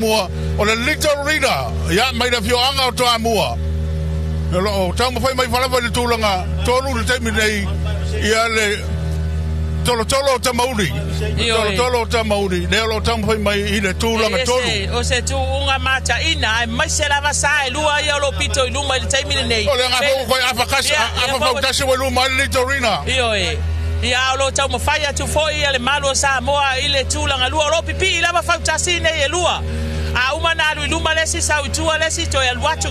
mua o le little reader ya mai da fio anga o toa mua o tau mo fai mai fala le tulanga tolu le temi nei ia le tolo ta mauri tolo ta mauri le lo tau fai mai i le tulanga tolu o se tu unga mata ina mai se lava sai lua ia lo pito i luma le temi nei o le nga ko afa kasi afa fautasi o luma le little reader ia lo tau mo fai atu foi ia le malo sa moa i le tulanga lua lo pipi i lava fautasi nei e lua a uma na lu luma lesi sa utua lesi to ya luatu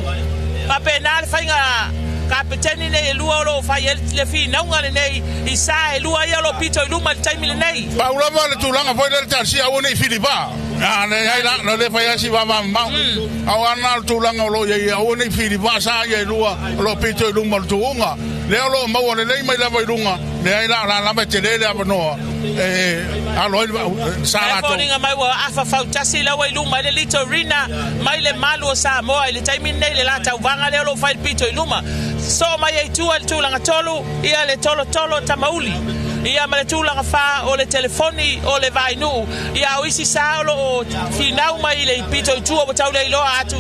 pa penal fainga kapiteni ne lua lo fa le fi na ngale nei isa e lua ya lo pito luma time nei pa ula va le tulanga foi le tarsi a one filipa ne ai la no le fa ya si va ma a wana tulanga lo ya one filipa sa ya lua lo pito luma tuunga le lo ma one nei mai la vai lunga le ai la ma tele le no alo sala to ninga mai wa afa fautasi la wai luma le little rina mai le malo sa mo ile time nei le lata vanga le lo file pito luma so mai ai tu al tulanga tolu ia le tolo tamauli ia ma le tulanga fa o le telefoni o le vainu ia o isi sa o finau mai le pito tu o tau le lo atu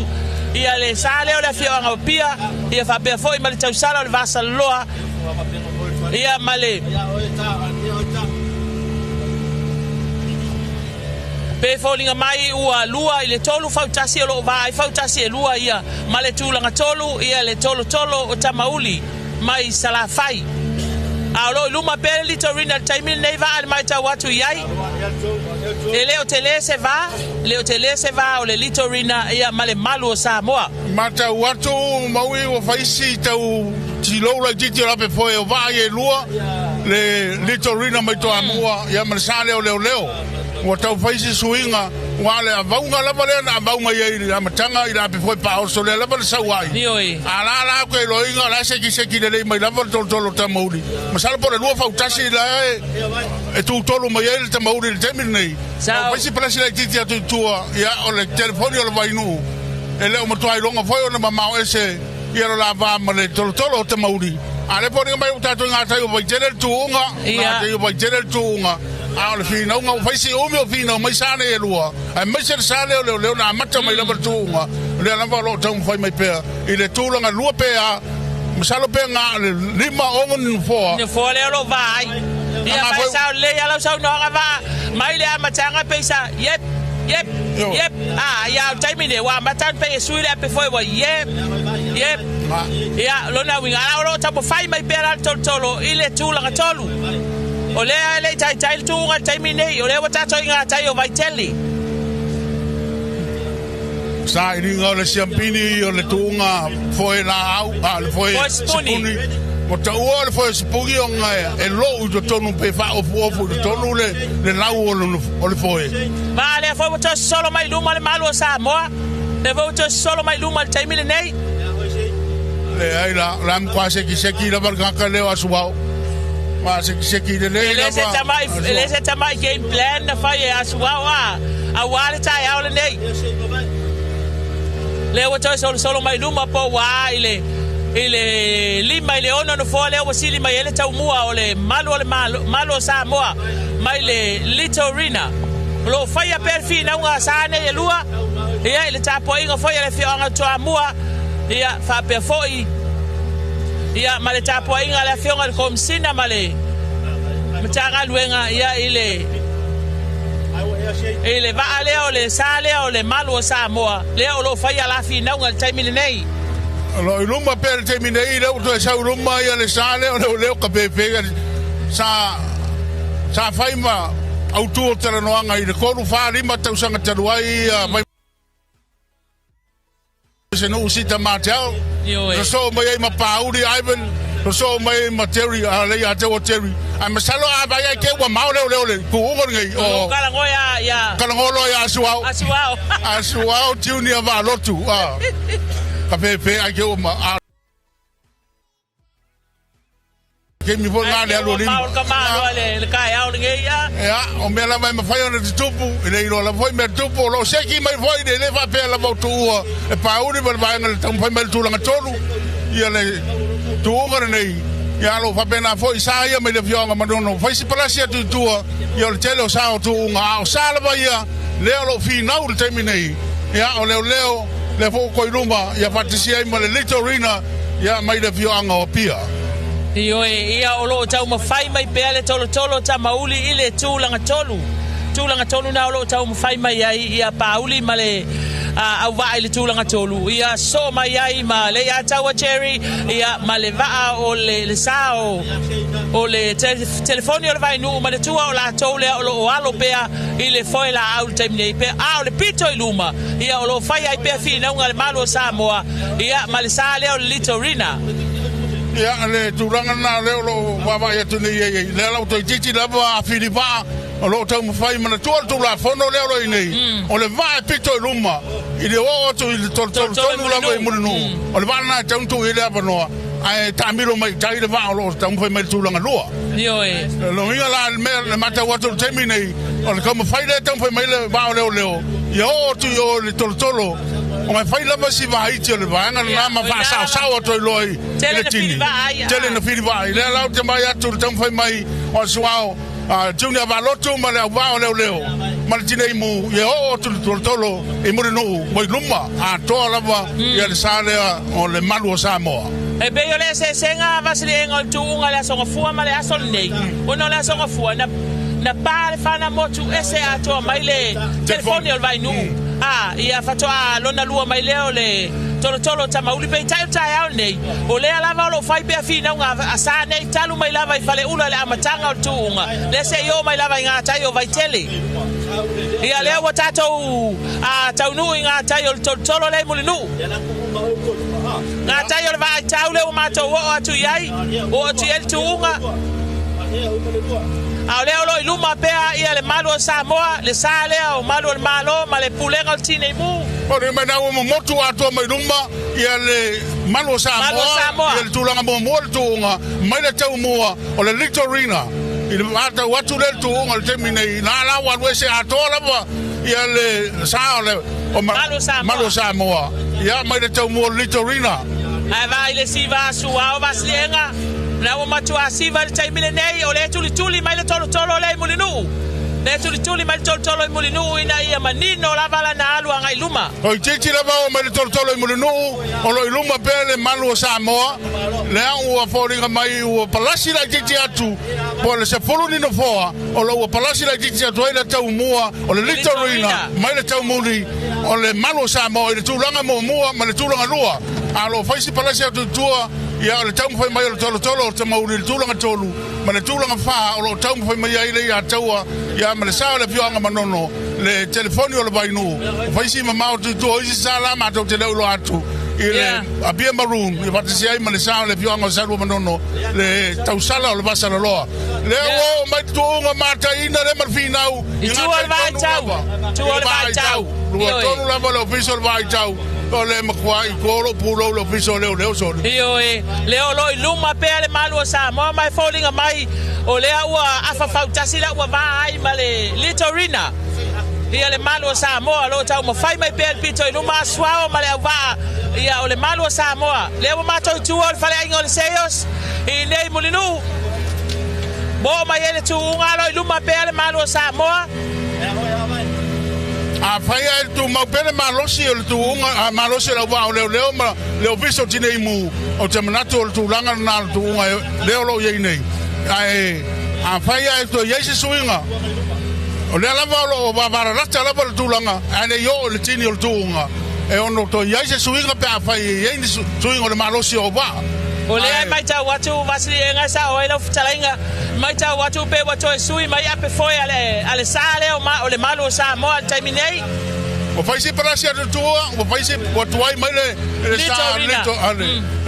ia le sale o le fio nga pia ia fa pe foi ma le tau sala o le vasa loa ia male pe folinga mai ua lua ile tolu fautasi lo vai fautasi lua ia male tulanga tolu ia le tolo o tamauli mai sala fai alo luma pe litorina time neva al mai ta watu yai leo telese va o le litorina ia male malu sa moa mata watu maui o faisi tau tilo la titi la pe foi o vai lua le litorina mai to amua ia male sale o leo o tau faisi suinga wale avaunga la vale na avaunga ye la matanga ila pe foi pa o sole la vale sawai ala ko lo inga la se ki le mai la vale tolo tamauli masala por el ufa utasi la e tu tolo mai el tamauli le temi nei faisi presi la titi tu tua ya o le telefoni o le vainu ele o matua longa foi o na mama ese ia la va ma le tolo tamauli ale por mai utato ngata o vai tele tuunga ngata o vai tele tuunga al fina un faisi o mio fina mai sane lua ai mai se sale o le na mata mai la bertunga le na va lo tau fai mai pe ile tulanga lua pe a masalo pe nga lima ongun fo ne fo le lo vai ia mai sa le ya lo sa no va mai le matanga pe sa yep ya time ne wa matan pe su le pe foi wa yep ya lo na winga lo tapo fai mai pe al tolo ile tulanga tolu o le tai tu nga tai mine o le wata to nga tai o vai tele sa ri nga le champini o le tunga foi la au al foi spuni o ta o le foi spuni o nga e lo u to tonu pe fa o tonu le lau o le foi vale foi to solo mai luma le malo sa mo le vo to solo mai luma tai mine nei le ai la quasi ki la barca le o suau ma se ki le le tamai game plan na fa ya suawa a wale tai au le nei le o to solo mai luma po wa ile lima ile ono no fo le o sili mai ele tau mua o le malo sa moa mai le little rina lo fa ya perfi na nga sa ne e lua ia ile tapo inga fo ya le fi anga to mua ia fa pe foi ia male tapo inga le fi anga kom sina male mtanga luenga ia ile va ale o le sale o le malo sa moa le o lo fa ya la fi na nga time nei lo luma per time nei le o to sa luma ia le sale o le ka pe sa faima auto tera no anga i le koru fa lima tau sanga taruai mai se no usita matau so mai ma pauri Ivan so mai materi ale ya te wateri a masalo a vai ke wa mau le ku ngor ngai o kalangoya ya suau junior va lotu ka pe a ke o ma ke mi vo ngale alo lim le kai au ngai ya o me la mai ma fai ona tupu le ilo la foi me tupu lo se ki mai foi de le va pe la votu e pauri va vai ngal tam foi mel tu la tolu ia le tu ngor nei ya lo fa pena foi sa ia me le fionga madono foi si palasia tu ia le tele o sa tu nga o sa la vai le lo fi na u terminei ia o leo le fo ko iluma ia fatisia ma le Little Rina ia mai le fioanga o pia ia o lo tau mawhai mai pea le tolo ta mauli i le tūlanga tolu na o lo tau mawhai mai ai ia pauli ma le au vai le tūlanga tolu ia so mai ai ma le ia taua Jerry ia ma le vaa o le sao o le telefoni o le vai nu ma le tua o la tau le o lo alo pea i le foi la au le taimine pea o le pito i luma ia o lo whai ai pea fina unga le malo Samoa ia ma le sa leo le Little Rina ia le tūlanga na leo lo wawa ia tuni le lau toi titi lava a Filipa o lo tau mawhai mana tua tula fono leo lo inei o le vai pito i luma i le o tu i le tolu lava i murinu o le vai na tau tu i le apanoa ai tamilo mai tai le vai o lo tau mawhai mai tūlanga lua lo inga la le mata watu temi nei o le kau mawhai le tau mawhai mai le vai o leo i o tu i o le tolu o mai fai lava si vai ti o le vai na ma fa sao to loi le tini tele na fili vai le lau te mai atu tau mawhai mai o suao Junior Valoto ma le wa leo ma le tine mu ye o tolo e mo no mo luma a to lava ye le sale o le malu Samoa e be yo le se senga vasile ngol tu nga la songa fua ma le asol nei o no la songa fua na pa le fana motu ese a to mai le telefoni o vai nu ia fato lona lua mai leo le tolo ta mauli pe tai au nei o le lava lo fai pe fina nga asa nei talu mai lava I fale ula le amatanga o tuunga le se yo mai lava nga tai o vai tele ia le wa tato tau nu nga tai o tolo le mulinu nga tai o vai tau le o mato o atu yai o atu el tuunga au leo lo iluma pea ia le malo Samoa le sale o malo le malo ma le pulenga o tine mu o le mana o motu ato mai iluma ia le malo Samoa ia le tulanga mo tuunga mai le tau mua o le Little Rina i le mata watu le tuunga le temine na la wa wese ato lava ia le sao le o malo Samoa ia mai le tau mua Little Rina ai vai le siva suao vaslenga na o matua siva le taimile nei o le tuli mai le tolo le mulinu le tuli mai le tolo mulinu ina ia manino la vala na alu ngai luma o titi la va o mai le tolo mulinu o lo iluma pe le malu Samoa le o foringa mai o palasi la titi atu po le sepulu ni no foa o lo palasi la titi atu ina tau mua o le Little Rina mai le tau muli o le malu Samoa le tulanga mo mua ma le tulanga lua a lo faisi palasi atu tua ia le tau fai mai o tolo te mauri le tūlanga tolu ma le tūlanga wha o lo tau fai mai ai ia taua ia ma le sao le pioanga manono le telefoni o le vainu o faisi ma mao tu o isi sa la ma tau te leo lo atu i le abia maroon i patisi ai ma le sao le pioanga o salua manono le tau sala o le vasa la loa le o mai tuunga mata ina le marfinau i tua le vai tau lua tonu lava le ofiso le vai tau o le makua I kolo pulo le ofiso leo soni leo lo iluma pe le malu Samoa mai falling mai o le ua afa tasi la ua vai ma le Little Rina ia le malu Samoa lo tau mo fai mai pe pito iluma swao ma le va ia o le malu Samoa le ua mato tu o fale ai le seos I nei mulinu bo mai ele tu ngalo iluma pe le malu Samoa a fai ai tu mau pene malosi o le tuunga malosi la wa o leo ma le ofiso tine mu o te manato o tuulanga na tuunga leo lo ye nei ai a fai ai to yesi suinga o le lava lo va rata lava le tuulanga ane yo le tini o tuunga e ono to yesi suinga pe a fai ye ni suinga le malosi o va o le ai mai tau watu vasili enga sa o ilo futalainga mai tau watu pe watu sui mai ape foi ale sale o le malu Samoa taiminei o faisi parasia de tua o faisi watu ai mai le sa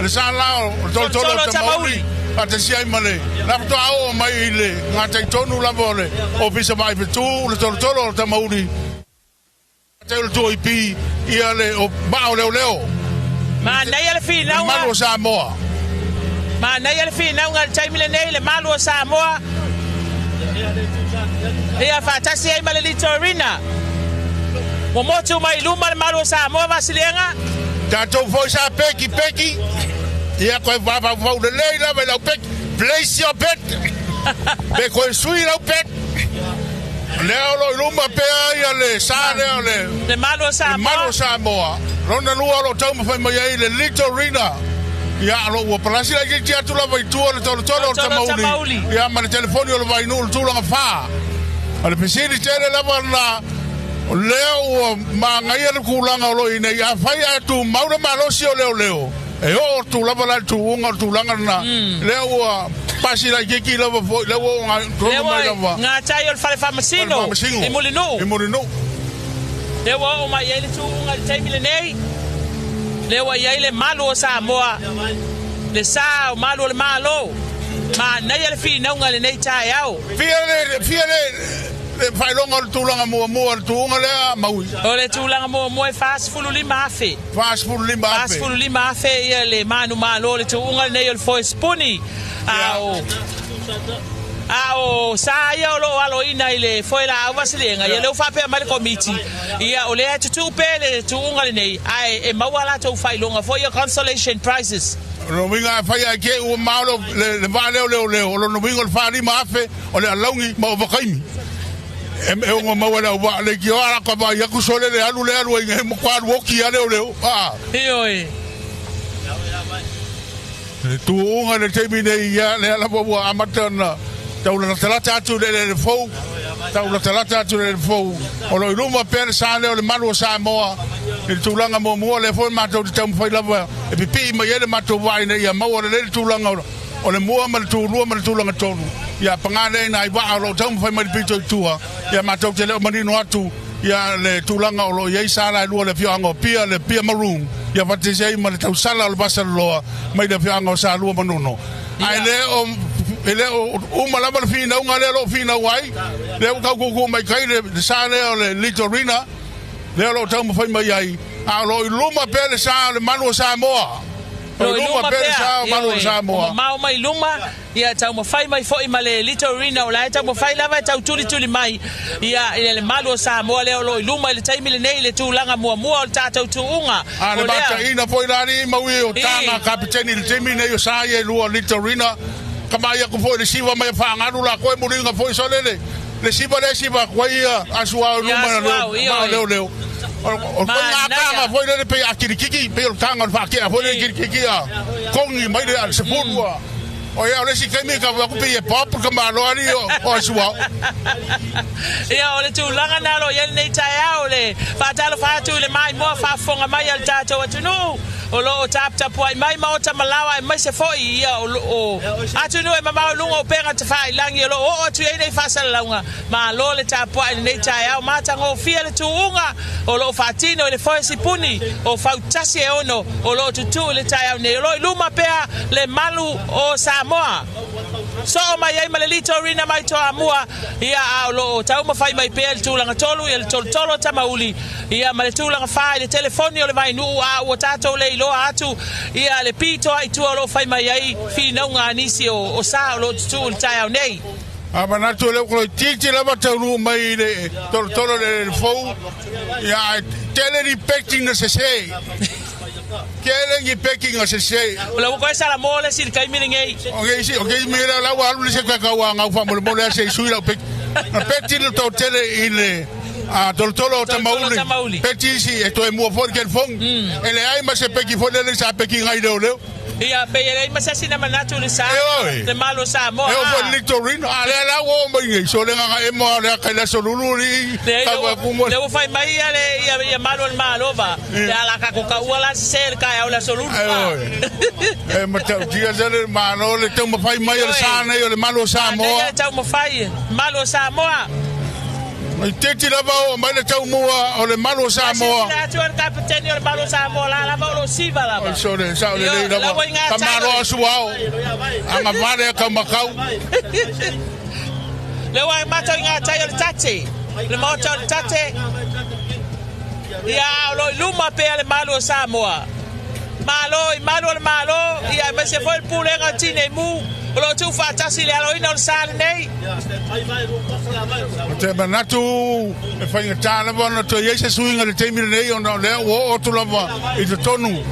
le sa la o tolo tamauli atesi ai male la to ao mai le ngata tonu la vole o fisa mai tu le tolo tamauli telo tu ipi ia le o ba o leo ma nei ale fina malu Samoa ma nei ale fina ngal taimile nei le malu Samoa ia fatasi ai male Little Rina mo motu mai luma le malu Samoa vasilienga tato foi sa peki ia ko va le leila me la peki place your bet be ko sui la pet Leo lo iluma pea ia le sa leo le malo Samoa. Malo Samoa. Rona lua lo tau mawhai mai ai le Little Rina. Ia alo ua palasi la ki atu la vai tua le tolo o tamauli. Ia ma le telefoni o le vai nu le tūlanga wha. Ale pesiri tere lava na leo ua maangai ale kulanga o lo ina. Ia whai atu maure malosi o leo. E o tūlava la tūunga o tūlanga na. Leo ua pasi la ki lava foi. Leo ua ngā tai o le whare whamasino. I mulinu. Leo o mai ele tūunga le taimile nei. Leo ia ile malo o Samoa. Le sa o malo le malo. Ma nei ele fi naunga le nei tai au. Fia le whailonga le tūlanga mua le tūunga lea maui. O le tūlanga mua e whaasfulu lima afe. Whaasfulu lima afe ia le manu malo le tūunga le nei o le foe spuni. Ao sa ia o lo alo ina ile foi la au vasilenga ia leu fa pe mal komiti ia o le atu pe le tuunga le nei ai e mawala to failonga foi consolation prizes no winga fa ia ke o malo le vale o lo no winga fa ri mafe o le alongi ma vakaimi e o mawala wa le ki ora ka ba ia ku sole le alu nge mo kwa woki ia le ioi tuunga le temi nei ia le ala bo amatana taula talata atu le fou taula talata atu le fou o lo iluma per sa le malu Samoa il tulanga mo le fou ma tau tam foi lava e pipi ma ele ma to vai ne ia mo le tulanga o le mo ma tulanga tonu ia pangane na iwa lo tam foi ma pito tua ia ma tau tele manino atu ia le tulanga o lo ia sala lu le fiango pia maroon ia fatise ma le tau sala o basaloa mai le fiango sa lu manuno ai le ele o malama fina unga le lo fina wai le ka ku mai kai le sa le Little Rina le lo tau mai mai ai a lo iluma pele sa le manu Samoa lo iluma pele sa manu Samoa mau mai luma ia tau mo fai mai foi male Little Rina o la tau mo fai lava tau tuli mai ia le manu Samoa le lo iluma le taimile nei le tulanga mua o tatu tuunga ana bata ina foi lani maui o tanga kapiteni le taimile nei o sa ia lu Little Rina kama ia ko foi le siva mai whaangaru la koe muringa foi solele le siva koe ia asua leo o nga kanga foi le pe akirikiki pe o tanga whakia foi le kirikiki a kongi mai le se funua o ia le si kemi ka ku pe pop kama lo ari o asua ia o le tulanga na lo ia nei tai au le fatalo fatu le mai mo fa fonga mai al tato atunu o lo tap ai mai ma o tamalawa mai se foi ia o atu no e mama lunga o penga te fai langi lo o tu e nei fasala lunga ma lo le tap ai nei tai au mata ngo fia le tuunga o lo fatino le foi sipuni o fautasi e ono o lo tutu le tai au nei lo luma pea le malu o Samoa so mai ai male Little Rina mai to amua ia o lo tau ma fai mai pea le tulanga tolu ia le tolo tamauli ia male tulanga fai le telefoni o le vai nu o tato le lo atu ia le pito ai tu lo fai mai ai fina nga nisi o sa lo tu tai au nei ama tu le ko titi la bataru mai le tolo le fou ia tele respecting the se Kele packing o se la ko sa la mole sil kai miringai okay mira la wa lu se ka wa nga fa mo le se sui la peti le tele ile tolo tamauli peti si esto es muy fuerte el fon ele ai ma se peki fo le sa peki ngai leo ia pe ele ma se sina manatu le sa le malo Samoa e o Little Rina ale la wo mai so le nga e mo le ka la solulu li ka wa kumo le fai mai ale ia malo va le ala ka ko ka wala ser ka ya la solulu e ma ta dia le malo le te mo fai mai le sa ne le malo Samoa le te mo fai malo Samoa teti la va mai le tau mua o le malo Samoa la tu el capitani o le malo Samoa la va lo siva la va so le sa le la va kamaro suao anga vale ka makau le wa mata nga tai o tate le moto tate ia lo luma pe le malo Samoa malo ia me se foi el pule ngatine mu lo tu fatasi le alo ina sal nei te manatu e fai tala bona to yese suinga le temi nei ona le o tu lava i te tonu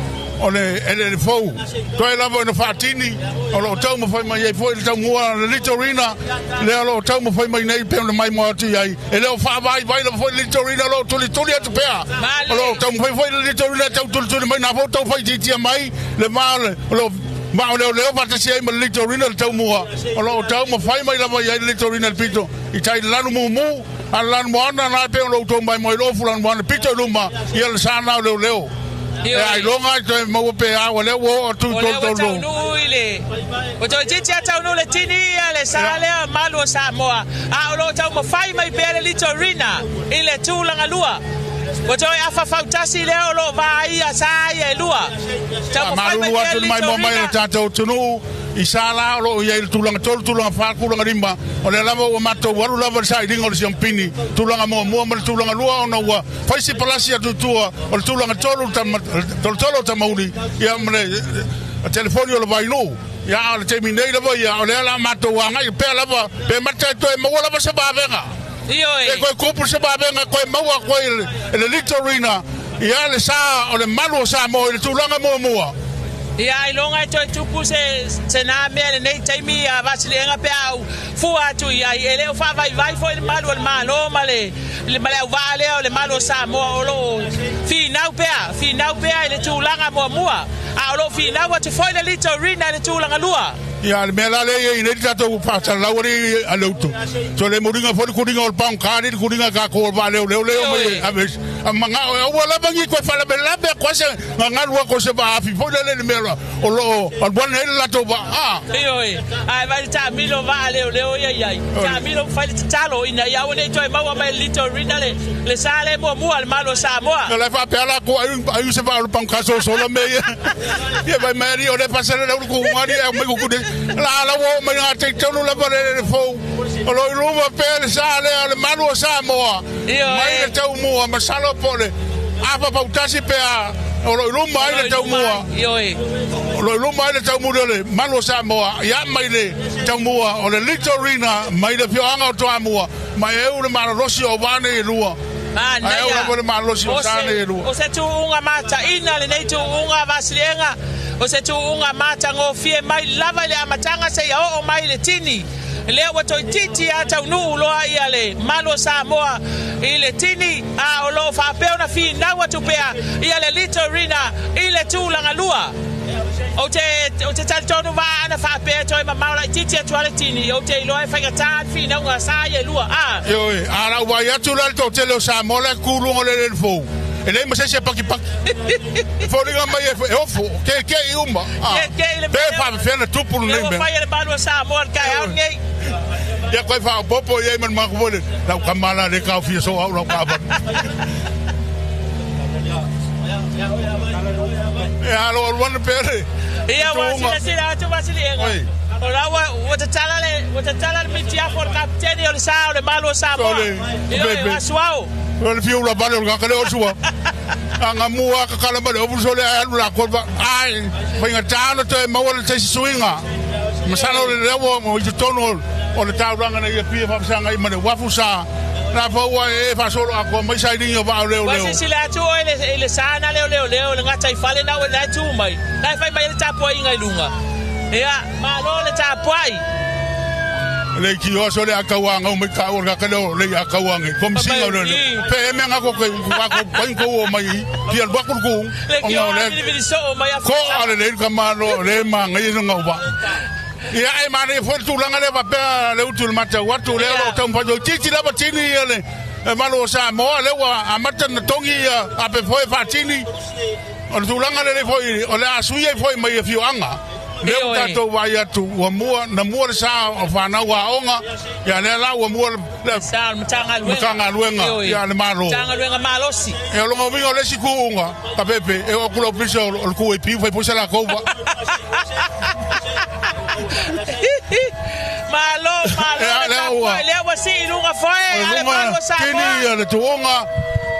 ele fou toi lava no fatini o lo tau mo foi mai foi tau mua le litorina le lo tau mo foi mai nei pe mai mo ti ai ele o fa vai lo foi litorina lo tuli atu pea o lo tau mo foi litorina tau tuli mai na tau foi ti mai le mal lo ma le fa tasi ai mo litorina tau mua o lo tau mo foi mai lava ai litorina pito I tai lanu mu alan mo ana na pe lo tau mai mo lo fulan mo pito luma ia sana leo ai longa to mo pe a wale wo tu to no ile o to titi ata no le tini ale sale malo Samoa a lo tau mo fai mai pe le litorina ile tulanga lua o to afa fautasi le lo vai a sai e lua tau mo fai mai mo mai tato tunu isala lo ia tulanga tulanga fa kulanga rimba o le lava o mato waru lava sai dingo le siampini tulanga mo tulanga lua ona wa faisi palasia tutua o tulanga tolo tamauli ia mle telefoni o vai no ia le terminei lava ia o le la mato wa ngai pe lava pe mata to mo lava se ba venga e ko kupu se ba venga ko maua ko le litorina ia le sa o le malu sa mo le tulanga mo ia ilonga to tupu se na me nei taimi a vasilenga pe au fu atu ia ele o fa vai foi le malo male le male vale o le malo Samoa o lo finau pe ele tulanga mo a lo finau atu foi le litorina le tulanga lua ia le mela le i nei tato pasa lauri a lauto so le moringa foi kuringa o pão kari kuringa ka ko vale leo mai aves manga o wala bangi ko fala bela be ko se nga lua ko se ba afi foi le mela o lo al bon ele la to ba ai vai ta milo vale leo ia ta milo fai talo ina ia o nei to ma mai litorina le sale mo al malo Samoa le fa pela ko ai se va o pão caso solo me ia vai mari o le pasare le ko ngari me ko la wo me nga te tonu la bare fo o lo luma pe sale al malo Samoa mai le tau mua masalo pole apa pautasi pe o lo luma ai le tau mua o lo luma ai le tau mua le malo Samoa ia mai le tau mua o le litorina mai le fioanga o toa mua mai eu le malo rosi o vane lua o se tu unga mata ina le nei tu unga vasilienga o se tu unga mata ngo fie mai lava le amatanga se o mai le tini le o to titi ata unu lo ia le malo Samoa ile tini a o lo fa pe ona fi na watu pe ia le litorina ile tu langa lua o te tonu va ana fa pe to ma maula titi atu ale tini o te lo fa ta fi na nga sa ye lua yo ara wa ya tu la to te lo Samoa le kulu le fo ele me se paki foringa mai e ofo ke uma pe fa fe na tu por le fa ye malo Samoa ka ya ngai ya ko fa popo ye man ma ko la kamala de ka fi so au la ka ba ya lo one pere ya wa sila tu basili enga ola wa tala le mitia for kapteni o sa o malo Samoa yo swao le fiu la bale ka le o sua anga mua ka kala bale o so le alu la ko ba ai pinga tano te ma wala te swinga masalo le lewo mo i tono o le tauranga na ia pia fa sanga i mane wafu sa na fa wa e fa solo a ko mai sai dingo ba leo wa sila tu ele sana leo le ngata i fale na we tu mai na fa mai le tapo inga lunga ia malo le tapo ai le ki o so le akawanga o me ka o ka le akawanga kom singa le pe me nga ko ko mai ki al bakul ko o le so mai ko ale le ka malo le ma ngai nga ba ia e mane fo tu langa le ba pe le utul mata watu le o tampa do titi la batini le malo Samoa le wa amata na tongi a pe foi fatini o tu langa le foi o le asuye foi mai fioanga le tato vai atu wa mua na mua sa o fana wa onga ya le la wa mua le sa mtanga luenga ya le malo mtanga luenga malosi e lo ngovi o le sikunga ka pepe e o kulo piso o ku e pi foi posa la kova malo le wa si lunga foi le malo sa kini le tuonga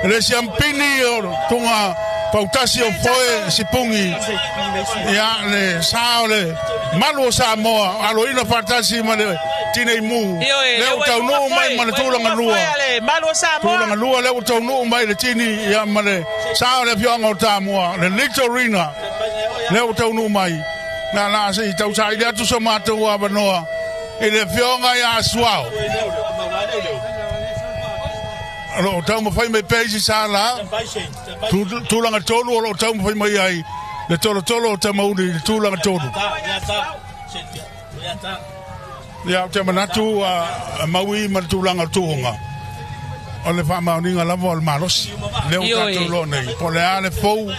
le siampini o tunga pautasi o foi sipungi ya le saole malo Samoa alo ina partasi male tine mu le tau no mai male tulanga lua malo Samoa tulanga lua le tau no mai le tini ya male saole pionga o Samoa le litorina leo tau nu mai na la se tau sai dia tu so mata wa banoa ele fionga ya swao alo tau mo fai me peji sala tu langa tolu lo tau mo fai mai ai le tolo ta maudi tu langa tolu ya te manatu maui ma tu langa tuonga ole fa mauni ngala vol malos leo ta tu lo nei pole ale fou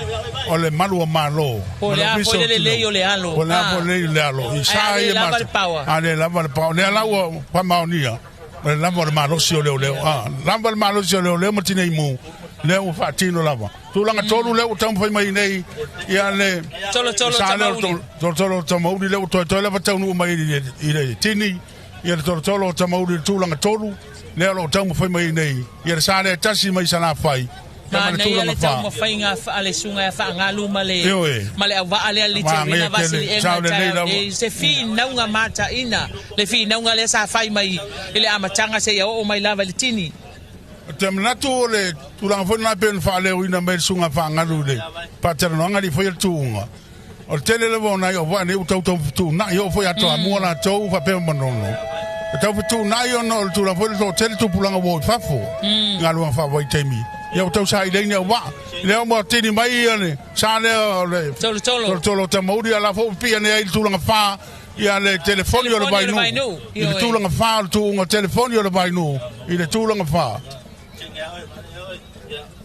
ole malu malo pole a pole le ole alo pole a pole le alo isai ma ale lava le pau le ala fa mauni le lava le malos ole ole lava le malos ole ole mo tinei mu leo fa tino lava tu langa tolu leo tam fai mai nei ia le tolo tamaudi leo to leva tau mai ile tini ia tolo tamaudi tu langa tolu leo lo tam fai mai nei ia sale tasi mai sana fai ma nei ale tau mo fai nga ale sunga fa ngalu male ava ale ali tina vasili enga se fi naunga mata ina le fi naunga le sa fai mai ile amatanga se ia o mai lava le tini tem natu le tulang fo na ben fa le wina me sunga fa ngalu le pater no ngari fo yetunga o tele le bona yo va ne utou tu na yo fo ya to amua na to fa pe monono to tu na yo no tulang fo to tele tu pulanga wo fa fo ngalu fa wo temi yo to sai le ne wa le mo tini mai ne sa le tolo tamodi ala fo pi ne il tulang fa ia le telefoni o le vainu ile tulanga fa tu ngo telefoni o le vainu ile tulanga fa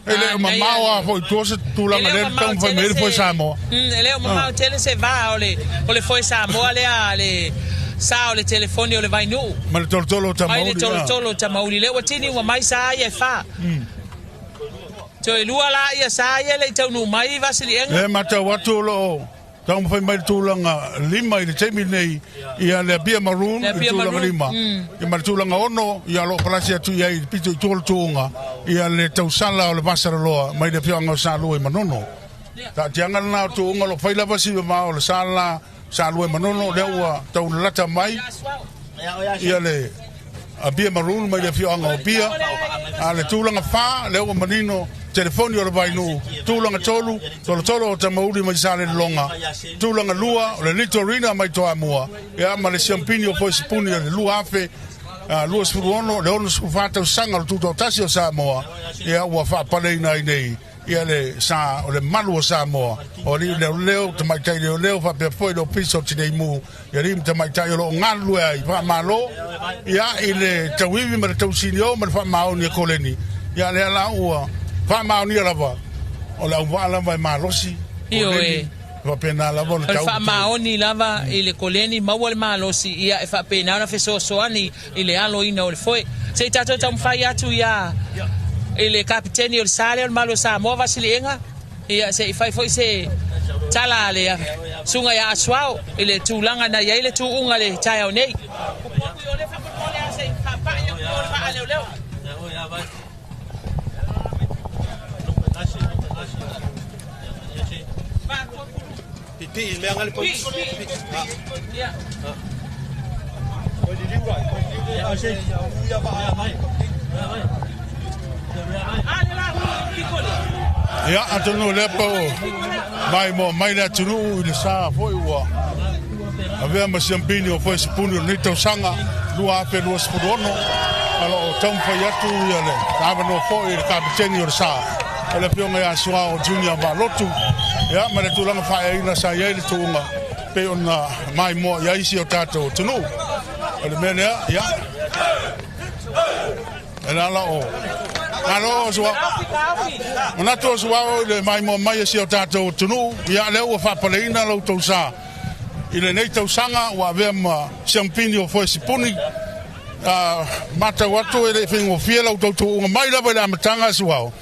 ele mamawa foi tosse tulanga le tão família foi samo ele o mamau tele se va ole foi samo ale sa ole telefoni o le vainu ma le tolo tamauli le watini wa mai sa ia fa to ilua la ia sa ia le tau nu mai vasili enga le mata watu lo tau fai mai tulanga lima i te nei ia le bia maroon i tulanga lima i mai tulanga ono ia lo palasia tu ia i pito i tolu tuunga ia le tau sala o le pasara loa mai le pionga o salua i manono ta tianga na tuunga lo fai lava si ma o le sala salua i manono le ua tau lata mai ia le a bia maroon mai le pionga o bia a le tulanga fa le ua manino telefoni o le vainu tulanga tolu o tamaudi mai sale longa tulanga lua o le litorina mai toa mua ia ma le champini o foi spuni le lua afe lua sfuruono le ono sfufata sanga o tuto tasi o Samoa ia ua fa paleina nei ia le sa o le malu o Samoa o li leo tamaitai leo fa pe foi do piso tinei mu ia rim tamaitai o ngalu ai fa malo ia ile tawivi ma tausinio ma fa maoni koleni ia le la ua fa maoni lava o la vala vai malosi io va pena lava o tau fa maoni lava ile koleni mawal malosi ia fa pena na feso soani ile alo ina o foi se tato tam fai atu ia ile kapiteni o sale o malo sa mo vasilienga ia se fai foi se tala le sunga ya swao ile tulanga na ile tu unga le taya nei ole fa ko le se fa pa yo fa leo Piti, me hagan el poquito. Ya atunu lepo mai le atunu ile sa foi wa ave ma champini o foi spuni ni to sanga lua pe lua spudono alo tom foi atu ile tava no foi il capitani o sa ele pionga ya sua o junior va lotu ya ma le tulanga fa ina sa ye le tunga pe ona mai mo ya isi o tato tunu ele mene ya ela la o alo so ona to so le mai mo mai isi o tato tunu ya le o fa paleina lo to sa ile nei to sanga wa vema champini o foi sipuni mata watu ele fingo fiela o to mai la ba matanga so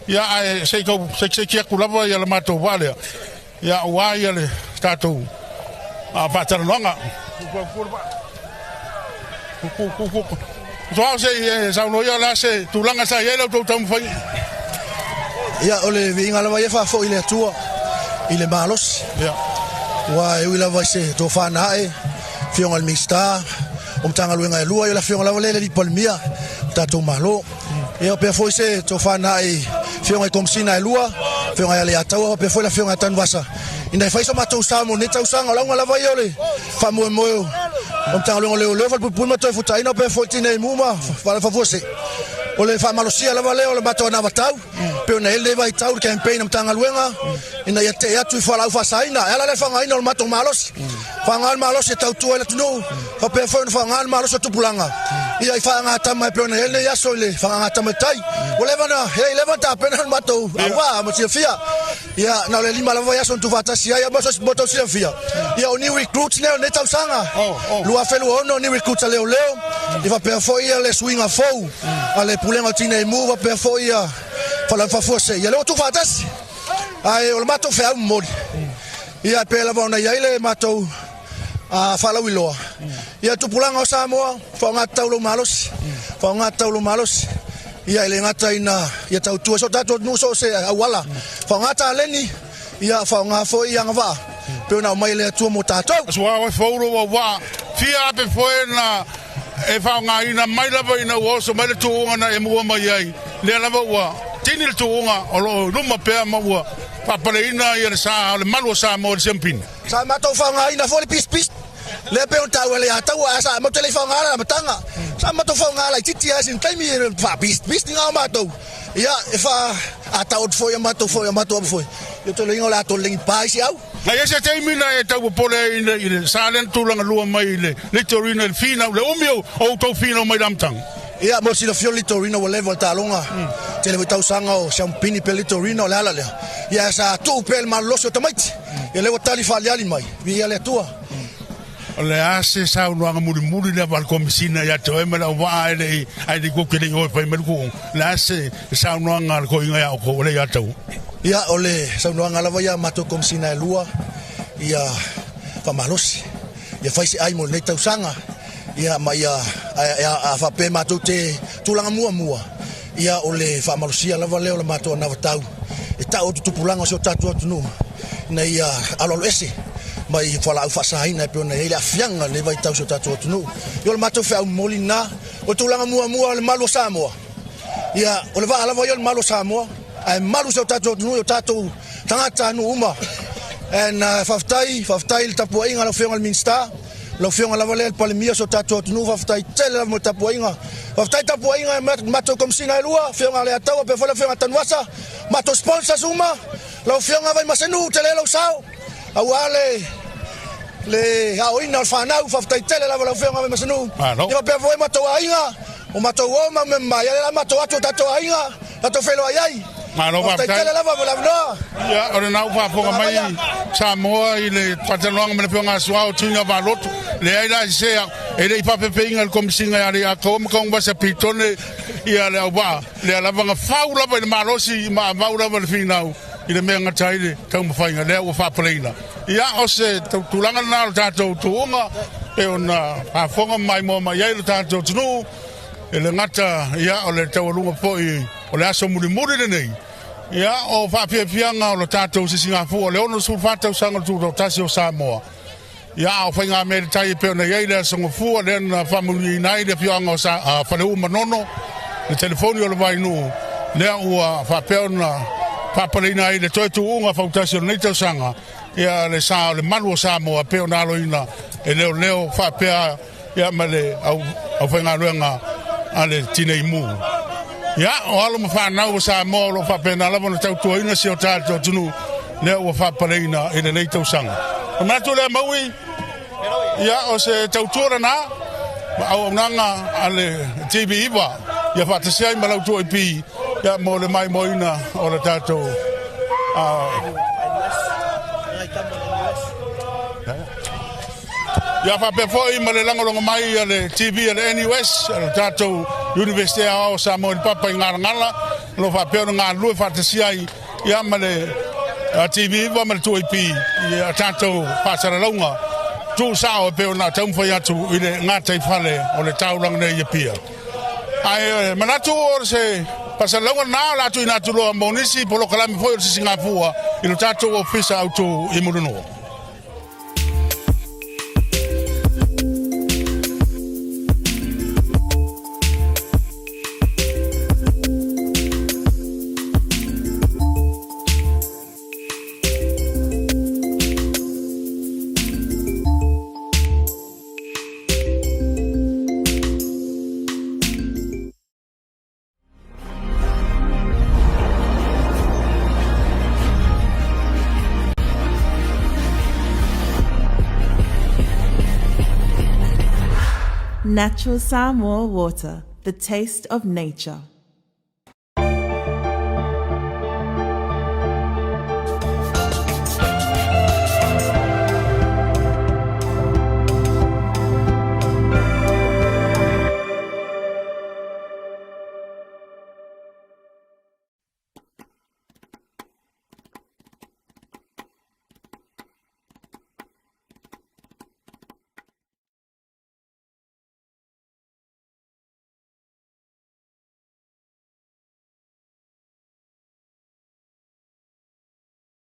ya sei que kulava ya mato vale ya wa ya le tato a paternonga so se sa no ya la se tulanga sa ya to tam fai ya ole vinga la vai fa fo ile tua ile malos ya wa e wila vai se to fa na e fiong al mista tanga luenga e lua ya la fiong la vale di palmia tato malo e o pe foi se to fa na e fiong e komsina e lua Whionga ia le atau pe foi la whionga tan wasa. Ina fai so matou sa mo ne tau sanga la ngala vai ole. Fa mo mo. Tanga le fa pu ma toi futai no pe foi tine muma fa favose. Ole fa malosia lava leo le matou na watau. Pe na ele vai tau campaign tanga luenga. Ina ia te atu fa la fa saina. Ela le fa ngai no matou malos. Fa ngal malos e tau tu ele tunu. Fa pe foi fa ngal malos tu pulanga. Ia fa ngata mai pe na ele ya so le fa ngata mai tai. Ole vana he levanta pena matou. Awa mo se fia. Ia na le lima lava ya son tu fata sia ia mo so botou se fia. Ia o new recruits leo ne tau sanga. Lua felu ono ni recruits leo. Ia pe foi le swing a fou. Ale pulenga tine mu va pe foi ia. Fala fa forse. Ia le tu fatas. Ai o matou fe au mo. Ia pe lava na ia le matou. Fala wiloa. Ia tu pulanga o Samoa, fa ngata ulo malos. Fa ngata ulo malos. Ia le ngata ina ia tau tu so tato nu so se awala. Fa ngata leni ia fa nga fo ia ngava. Pe na mai le tu mo tato. So wa fo ro wa fia pe fo na e fa nga ina mai la ba ina wo so mai le tu nga e mo mai ai. Le la wa tini le tu nga o lo numa pe ma wa. Pa pa ina ia sa le malo sa mo sempin. Sa mato fa nga ina fo le pis. Le pe on tau le atau asa mo telefon ala matanga. Sa mato fa nga la titi asin taimi fa pis nga mato. Ia e fa atau foi mato foi. Yo to le ngola to ling pai si au. Na ese taimi na e tau pole ina salen tu langa lua mai le torino el fina le umio o to fina mai damtang. Ia mo si le fioli torino o level talonga. Te le tau sanga o champini pe le torino la. Ia sa tu pel maloso tamait. Ia le tali fa ali mai. Ia le tua. Le ase sa unuanga muri le val komisina ya to emela wa ai de ko kele o pa melku le ase sa unuanga ko inga ya ko le ya tau ya ole sa unuanga la ya mato komisina e lua ya famalos ya faisi ai mo le tau sanga ya mai ya fa pe mato te tulanga mua ya ole famalosia la valeo la mato na tau e tau tu pulanga so tatu tu na ya alo ese mai fala fa saina pe ona ile afianga le vai tau so tatu tu yo le mato fa molina o tulanga mua le malo Samoa ia o le va ala vai o malo Samoa ai malo so tatu tu yo tatu tangata no uma en faftai le tapu inga lo fianga minsta lo fianga la vale pa le mia so tatu tu faftai tele la mo tapu inga mato komsina lua fianga le atau pe fa le fianga tanwasa mato sponsors uma lo fianga vai masenu tele lo sao awale le haoina al fanau faftai tele la vale fianga vai masenu ia pe foi mato ainga o mato o ma me mai la mato atu tato ainga tato felo ai faftai tele la vale no ya ora na fa po mai Samoa ile patalong me fianga suao tunga valot le ai la se ele pa pe inga komsinga ya ko kong ba se pitone ia le wa le la vanga faula ba malosi ma maula ba finau ile me ngatai tau mafai le o fa pleina ia o se tulanga na tato tuunga e ona fa fonga mai mo mai ile tato tunu ele ngata ia o le tau lunga foi o le aso muri le nei ia o fa fianga o le tato se Singapore le ono su fa tau sanga tu tasi o Samoa ia o fainga me tai pe ona ia le songo fu le na family nai le fianga o sa fa le uma nono le telefoni o le vai no le o fa pe ona papalina ile toi tu unga foundation nei tau sanga ia le sa le malu Samoa pe ona loina e leo fa pe ia male au fainga luenga ale tinei mu ia o alo ma fa na o Samoa lo fa pe na la bona tau tu ina si o tato tunu le o fa palina ile nei tau sanga ma tu le maui ia o se tau tura na au nanga ale TV iwa ia fa tsia ma lau tu ipi ya mo le mai moina o le tato ya fa pe foi ma le lango mai le TV le NUS le tato University of Samoa papa ngala lo fa pe nga lu fa tsia ya ma le TV va ma tu ipi ya tato pasara longa tu sao pe na tau fa ya tu ile ngata fale o le tau lang ne ye pia ai manatu or se pasa longa na la tu ina tu lo monisi polo kala mi foi se Singapore ilo tato ofisa auto imuno Natural Samoa water, the taste of nature.